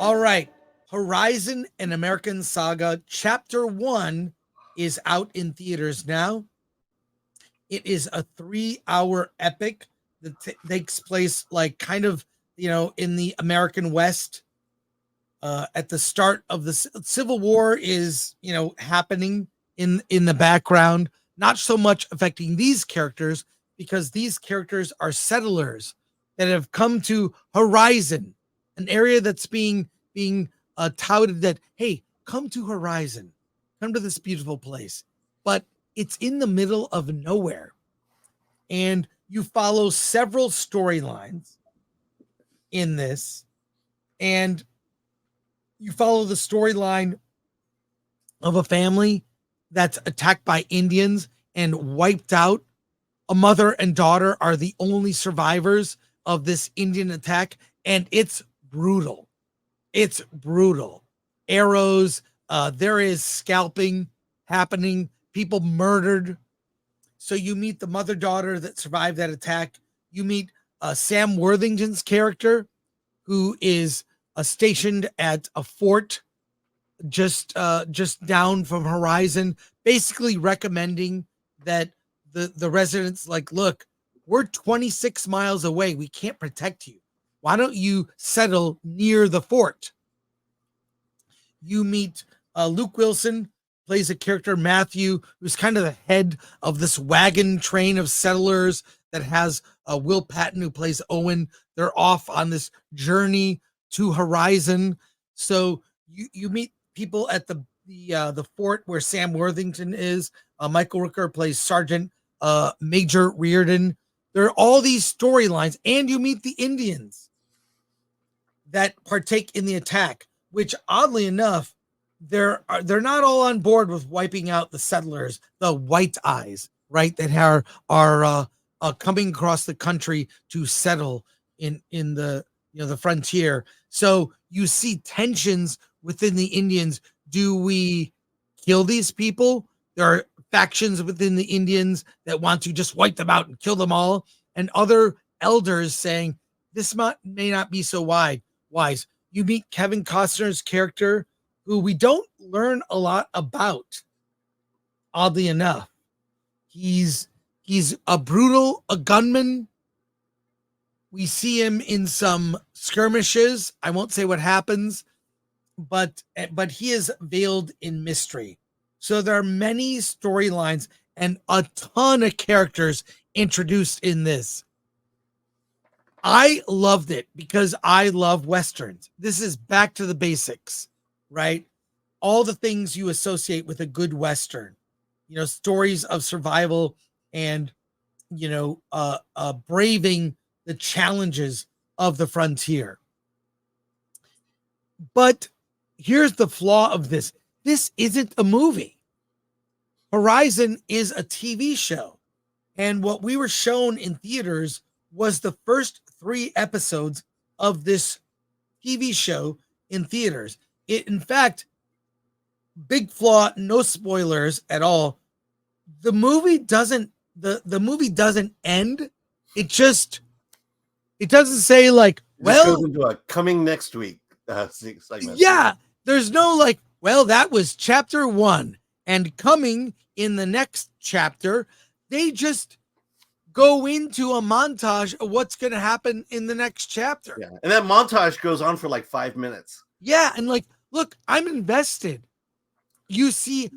All right. Horizon and American Saga Chapter 1 is out in theaters now. It is a 3-hour epic that takes place like kind of, in the American West. At the start of the Civil War is, happening in the background, not so much affecting these characters because these characters are settlers that have come to Horizon, an area that's being touted that, hey, come to Horizon, come to this beautiful place, but it's in the middle of nowhere, and you follow several storylines in this, and you follow the storyline of a family that's attacked by Indians and wiped out. A mother and daughter are the only survivors of this Indian attack, and it's brutal. It's brutal. Arrows, there is scalping happening, people murdered. So you meet the mother-daughter that survived that attack. You meet Sam Worthington's character, who is stationed at a fort just down from Horizon, basically recommending that the residents, like, look, we're 26 miles away. We can't protect you. Why don't you settle near the fort? You meet Luke Wilson, plays a character, Matthew, who's kind of the head of this wagon train of settlers that has Will Patton, who plays Owen. They're off on this journey to Horizon. So you meet people at the fort where Sam Worthington is. Michael Rooker plays Sergeant Major Reardon. There are all these storylines, and you meet the Indians that partake in the attack, which oddly enough, they're not all on board with wiping out the settlers, the white eyes, right? That are coming across the country to settle in the the frontier. So you see tensions within the Indians. Do we kill these people? There are factions within the Indians that want to just wipe them out and kill them all, and other elders saying this may not be so wise. You meet Kevin Costner's character, who we don't learn a lot about. Oddly enough, he's a gunman. We see him in some skirmishes. I won't say what happens, but he is veiled in mystery. So there are many storylines and a ton of characters introduced in this. I loved it because I love Westerns. This is back to the basics, right? All the things you associate with a good Western, stories of survival and, braving the challenges of the frontier. But here's the flaw of this. This isn't a movie. Horizon is a TV show. And what we were shown in theaters was the first 3 episodes of this TV show in theaters. In fact, big flaw, no spoilers at all. The movie doesn't end. It doesn't say like, well, goes into a coming next week segment. Yeah, there's no like, well, that was chapter 1 and coming in the next chapter. They just go into a montage of what's going to happen in the next chapter. Yeah, and that montage goes on for like 5 minutes. Yeah, and like, look, I'm invested. You see,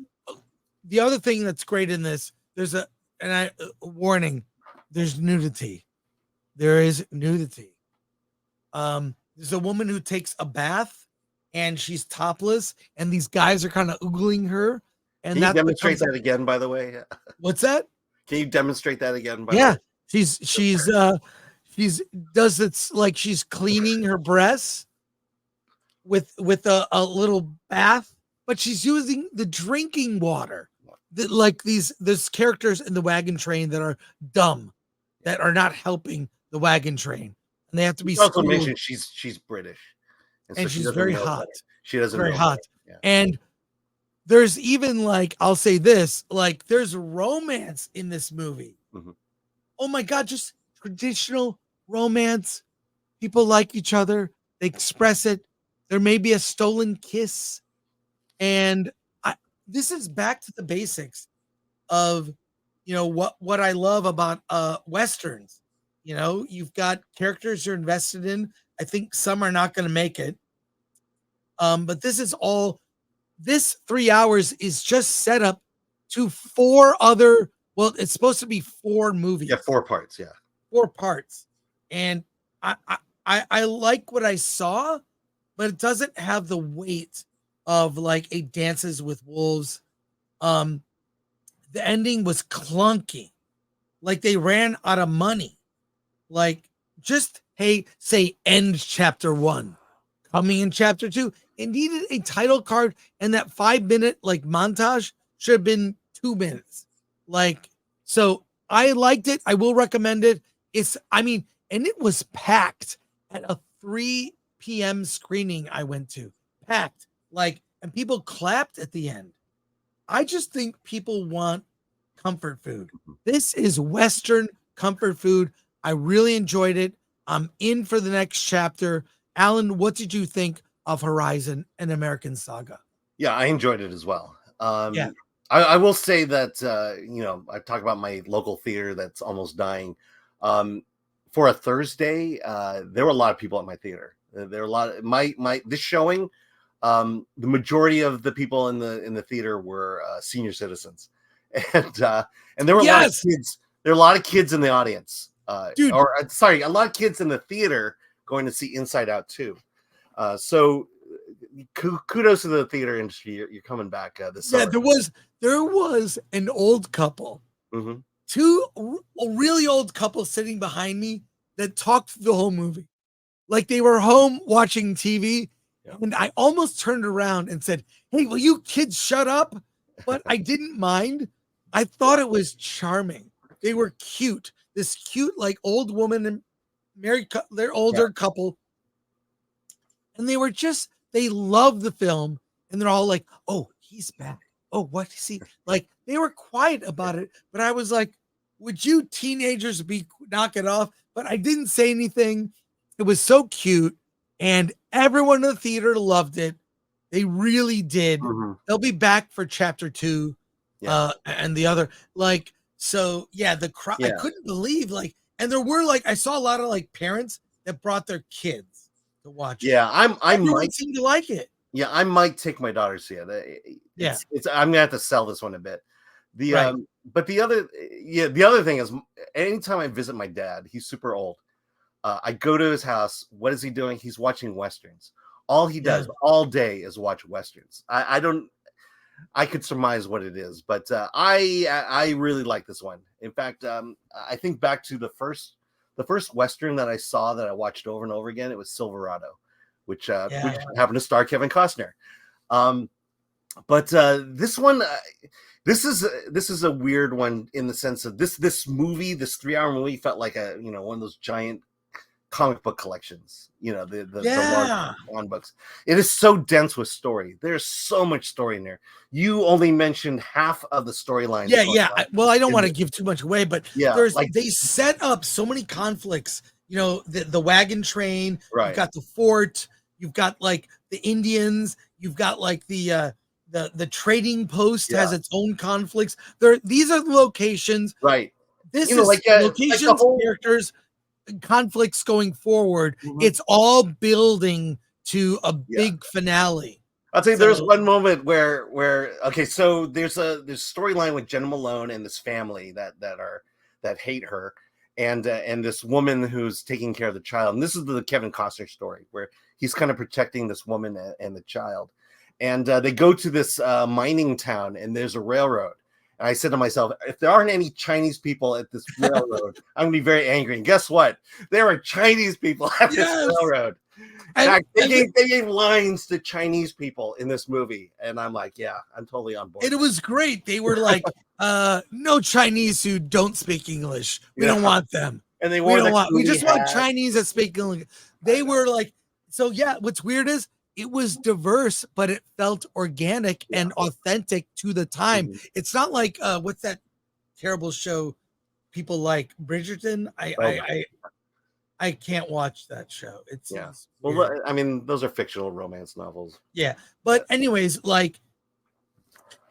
the other thing that's great in this, there's a warning, there's nudity. There is nudity. There's a woman who takes a bath and she's topless, and these guys are kind of oogling her. And Can you demonstrate that again, by the way? What's that? Can you demonstrate that again? Yeah, she's does it's like she's cleaning her breasts with a little bath, but she's using the drinking water. That like there's characters in the wagon train that are dumb, that are not helping the wagon train, and they have to be. Also mentioned she's British, and she's very hot. She doesn't very know hot, yeah. And there's even like, I'll say this, like there's romance in this movie. Mm-hmm. Oh my God, just traditional romance. People like each other. They express it. There may be a stolen kiss. And this is back to the basics of, what I love about Westerns. You've got characters you're invested in. I think some are not going to make it. But this 3 hours is just set up to 4 other, well, it's supposed to be 4 movies. Yeah, 4 parts. Yeah. 4 parts. And I like what I saw, but it doesn't have the weight of like a Dances with Wolves. The ending was clunky. Like they ran out of money. Like just, hey, say end chapter 1. Coming in chapter 2. It needed a title card, and that 5-minute like montage should have been 2 minutes. Like, so I liked it. I will recommend it. And it was packed at a 3 p.m. screening I went to. Packed. Like, and people clapped at the end. I just think people want comfort food. This is Western comfort food. I really enjoyed it. I'm in for the next chapter. Alan, what did you think of Horizon and American Saga? Yeah, I enjoyed it as well. Yeah. I will say that, I talk about my local theater that's almost dying. For a Thursday, there were a lot of people at my theater. There were a lot of this showing. The majority of the people in the theater were senior citizens, and there were a lot of kids. There were a lot of kids in the audience, a lot of kids in the theater going to see Inside Out too. So kudos to the theater industry. You're coming back this summer. There was an old couple, 2 really old couples sitting behind me that talked the whole movie, like they were home watching TV. Yeah. And I almost turned around and said, "Hey, will you kids shut up?" But I didn't mind. I thought it was charming. They were cute. This cute, like old woman and married, they're older couple. And they love the film. And they're all like, "Oh, he's back. Oh, what is he?" Like they were quiet about it. But I was like, would you teenagers knock it off? But I didn't say anything. It was so cute. And everyone in the theater loved it. They really did. They'll be back for chapter 2 and the other. Like, so yeah, the crowd, I couldn't believe, like, and there were I saw a lot of like parents that brought their kids to watch. Yeah, I might seem to like it. Yeah, I might take my daughter to see it. I'm gonna have to sell this one a bit. But the other thing is, anytime I visit my dad, he's super old. I go to his house. What is he doing? He's watching Westerns. All he does all day is watch Westerns. I could surmise what it is, but I really like this one. In fact, I think back to the first Western that I saw that I watched over and over again. It was Silverado, which happened to star Kevin Costner. But this one, this is a weird one in the sense of this movie, this 3-hour movie felt like one of those giant comic book collections, the large one books. It is so dense with story. There's so much story in there. You only mentioned half of the storyline. Well, I don't want to give too much away, but they set up so many conflicts. The wagon train. Right. You've got the fort. You've got like the Indians. You've got like the trading post has its own conflicts. These are the locations. Right. This is locations, characters, conflicts going forward. It's all building to a big finale. I'll tell you, there's one moment where so there's storyline with Jenna Malone and this family that hate her, and this woman who's taking care of the child. And this is the Kevin Costner story where he's kind of protecting this woman and the child. And they go to this mining town, and there's a railroad. And I said to myself, if there aren't any Chinese people at this railroad, I'm going to be very angry. And guess what? There are Chinese people at this railroad. They gave lines to Chinese people in this movie. And I'm like, yeah, I'm totally on board. And it was great. They were like, no Chinese who don't speak English. We don't want them. And we just want Chinese that speak English. They were like, so yeah, what's weird is it was diverse, but it felt organic and authentic to the time. It's not like what's that terrible show people like, Bridgerton? I I can't watch that show. It's well, weird. I mean, those are fictional romance novels. Yeah, but anyways, like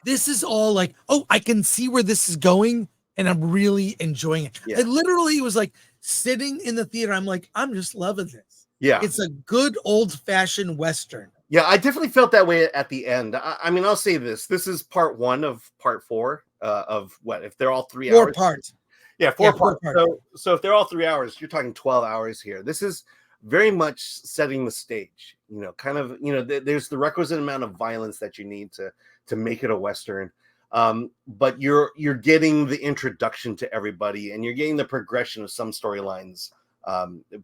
this is all like, oh, I can see where this is going, and I'm really enjoying it. Yeah. I literally was like sitting in the theater. I'm like, I'm just loving this. Yeah, It's a good old-fashioned Western. Yeah, I definitely felt that way at the end. I mean, I'll say this: this is part 1 of part 4 of what if they're all 3 4 hours? parts. Yeah, 4 parts. 4 parts. So if they're all 3 hours, you're talking 12 hours here. This is very much setting the stage. You know, kind of. You know, there's the requisite amount of violence that you need to make it a Western. But you're getting the introduction to everybody, and you're getting the progression of some storylines,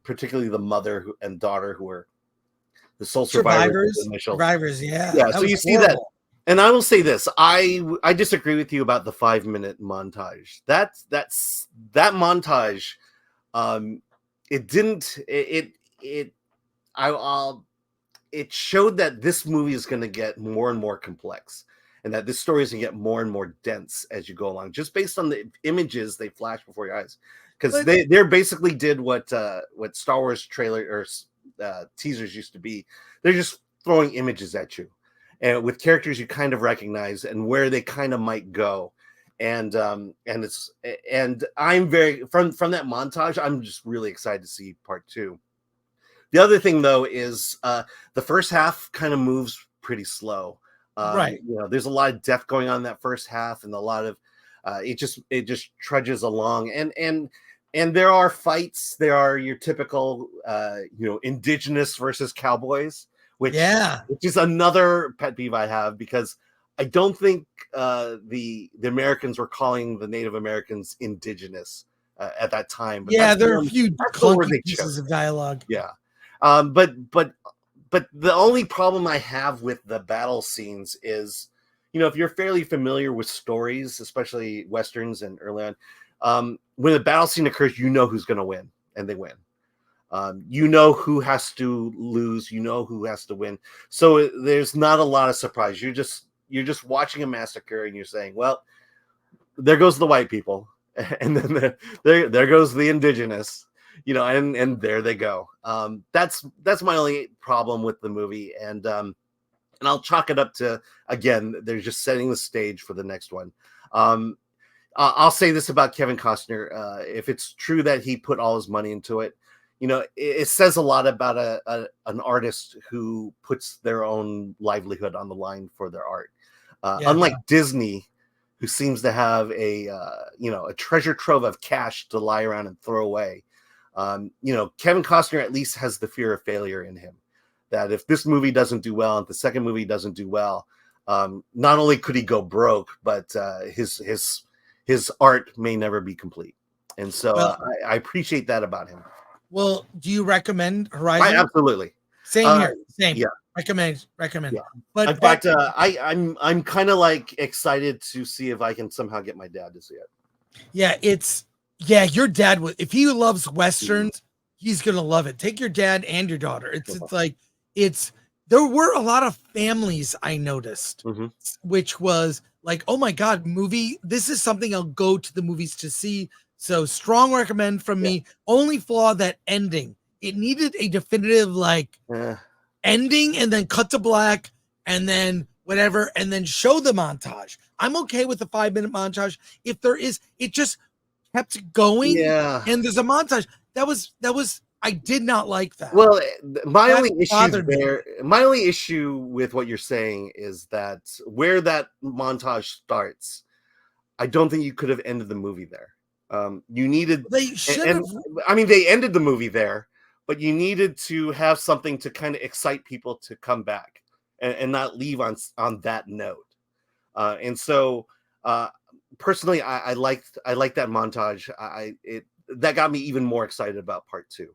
particularly the mother and daughter who are the sole survivors. Yeah. Yeah. So you see that, and I will say this: I disagree with you about the 5-minute montage. That montage, it showed that this movie is going to get more and more complex, and that this story is going to get more and more dense as you go along, just based on the images they flash before your eyes. Because they basically did what Star Wars trailer or teasers used to be. They're just throwing images at you, and with characters you kind of recognize and where they kind of might go, and I'm very from that montage. I'm just really excited to see part 2. The other thing though is the first half kind of moves pretty slow. Right. You know, there's a lot of death going on in that first half, and a lot of it just trudges along, and there are fights. There are your typical, indigenous versus cowboys, which is another pet peeve I have, because I don't think the Americans were calling the Native Americans indigenous at that time. But there are a few clunky pieces of dialogue. Yeah, but the only problem I have with the battle scenes is, if you're fairly familiar with stories, especially Westerns and early on, when a battle scene occurs, you know who's going to win, and they win. You know who has to lose, you know who has to win. So there's not a lot of surprise. You're just watching a massacre, and you're saying, well, there goes the white people, and then there goes the indigenous, and there they go. That's my only problem with the movie, and I'll chalk it up to, again, they're just setting the stage for the next one. I'll say this about Kevin Costner: if it's true that he put all his money into it, it says a lot about an artist who puts their own livelihood on the line for their art. Unlike Disney, who seems to have a treasure trove of cash to lie around and throw away. Kevin Costner at least has the fear of failure in him. That if this movie doesn't do well, and the second movie doesn't do well, not only could he go broke, but his art may never be complete. And so I appreciate that about him. Well, do you recommend Horizon? Absolutely. Same here. Same. Yeah. Recommend. Yeah. But in fact, I'm kind of like excited to see if I can somehow get my dad to see it. Yeah, your dad would. If he loves Westerns, he's gonna love it. Take your dad and your daughter. There were a lot of families I noticed, which was like, oh my God, movie. This is something I'll go to the movies to see. So strong recommend from me. Only flaw, that ending. It needed a definitive ending, and then cut to black, and then whatever, and then show the montage. I'm okay with the 5-minute montage. If there is, it just kept going. Yeah. And there's a montage. That was I did not like that. Well, my only issue with what you're saying is that where that montage starts, I don't think you could have ended the movie there. You needed. They should have. I mean, they ended the movie there, but you needed to have something to kind of excite people to come back and not leave on that note. And so, personally, I liked that montage. That got me even more excited about part 2.